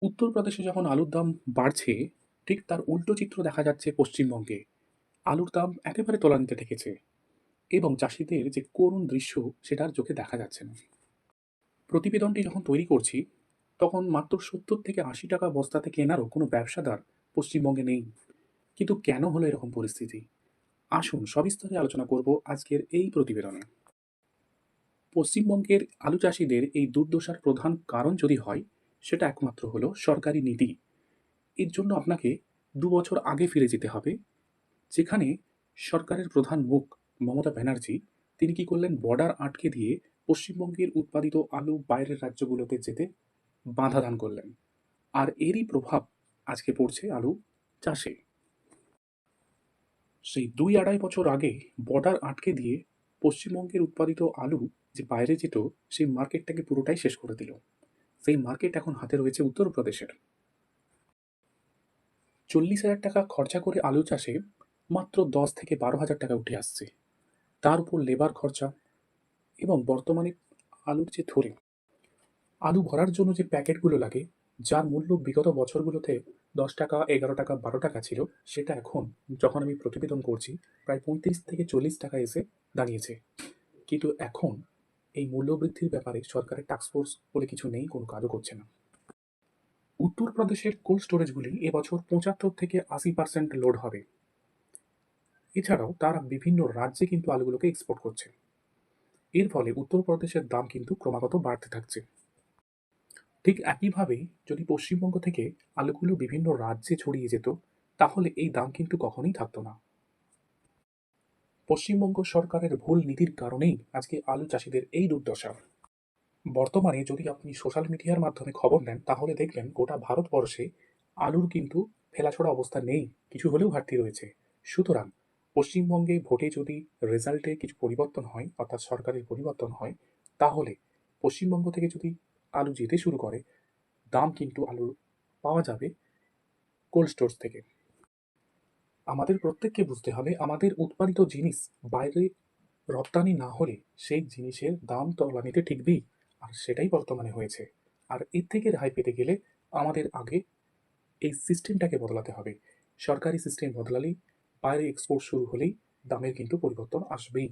উত্তরপ্রদেশে যখন আলুর দাম বাড়ছে, ঠিক তার উল্টো চিত্র দেখা যাচ্ছে পশ্চিমবঙ্গে। আলুর দাম একেবারে তলানিতে ঠেকেছে এবং চাষীদের যে করুণ দৃশ্য সেটা আর চোখে দেখা যাচ্ছে না। প্রতিবেদনটি যখন তৈরি করছি, তখন মাত্র ৭০ থেকে ৳৮০ বস্তাতে কেনারও কোনো ব্যবসাদার পশ্চিমবঙ্গে নেই। কিন্তু কেন হলো এরকম পরিস্থিতি? আসুন সবিস্তারে আলোচনা করব আজকের এই প্রতিবেদনে। পশ্চিমবঙ্গের আলু চাষীদের এই দুর্দশার প্রধান কারণ যদি হয়, সেটা একমাত্র হলো সরকারি নীতি। এর জন্য আপনাকে ২ বছর আগে ফিরে যেতে হবে, যেখানে সরকারের প্রধান মুখ মমতা ব্যানার্জী তিনি কি করলেন বর্ডার আটকে দিয়ে পশ্চিমবঙ্গের উৎপাদিত আলু বাইরের রাজ্যগুলোতে যেতে বাধা দান করলেন। আর এরই প্রভাব আজকে পড়ছে আলু চাষে। সেই ২-২.৫ বছর আগে বর্ডার আটকে দিয়ে পশ্চিমবঙ্গের উৎপাদিত আলু যে বাইরে যেত, সেই মার্কেটটাকে পুরোটাই শেষ করে দিল। সেই মার্কেট এখন হাতে রয়েছে উত্তরপ্রদেশের। ৳৪০,০০০ খরচা করে আলু চাষে মাত্র ১০ থেকে ১২,০০০ টাকা উঠে আসছে। তার উপর লেবার খরচা এবং বর্তমানে আলুর যে থলে, আলু ভরার জন্য যে প্যাকেটগুলো লাগে, যার মূল্য বিগত বছরগুলোতে ৳১০, ৳১১, ৳১২ ছিল, সেটা এখন যখন আমি প্রতিবেদন করছি প্রায় ৳৩৫ থেকে ৳৪০ এসে দাঁড়িয়েছে। কিন্তু এখন এই মূল্যবৃদ্ধির ব্যাপারে সরকারের টাস্ক ফোর্স বলে কিছু নেই, কোনো কাজও করছে না। উত্তরপ্রদেশের কোল্ড স্টোরেজগুলি এবছর ৭৫ থেকে ৮০% লোড হবে। এছাড়াও তারা বিভিন্ন রাজ্যে কিন্তু আলুগুলোকে এক্সপোর্ট করছে। এর ফলে উত্তরপ্রদেশের দাম কিন্তু ক্রমাগত বাড়তে থাকছে। ঠিক একইভাবে যদি পশ্চিমবঙ্গ থেকে আলুগুলো বিভিন্ন রাজ্যে ছড়িয়ে যেত, তাহলে এই দাম কিন্তু কখনোই থাকতো না। পশ্চিমবঙ্গ সরকারের ভুল নীতির কারণেই আজকে আলু চাষীদের এই দুর্দশা। বর্তমানে যদি আপনি সোশ্যাল মিডিয়ার মাধ্যমে খবর নেন, তাহলে দেখবেন গোটা ভারতবর্ষে আলুর কিন্তু ফেলাছোড়া অবস্থা নেই, কিছু হলেও ঘাটতি রয়েছে। সুতরাং পশ্চিমবঙ্গে ভোটে যদি রেজাল্টে কিছু পরিবর্তন হয়, অর্থাৎ সরকারের পরিবর্তন হয়, তাহলে পশ্চিমবঙ্গ থেকে যদি আলু যেতে শুরু করে, দাম কিন্তু আলুর পাওয়া যাবে কোল্ড স্টোরস থেকে। আমাদের প্রত্যেককে বুঝতে হবে, আমাদের উৎপাদিত জিনিস বাইরে রপ্তানি না হলে সেই জিনিসের দাম তলানিতে ঠেকবেই। আর সেটাই বর্তমানে হয়েছে। আর এর থেকে রেহাই পেতে গেলে আমাদের আগে এই সিস্টেমটাকে বদলাতে হবে। সরকারি সিস্টেম বদলালেই, বাইরে এক্সপোর্ট শুরু হলেই দামের কিন্তু পরিবর্তন আসবেই।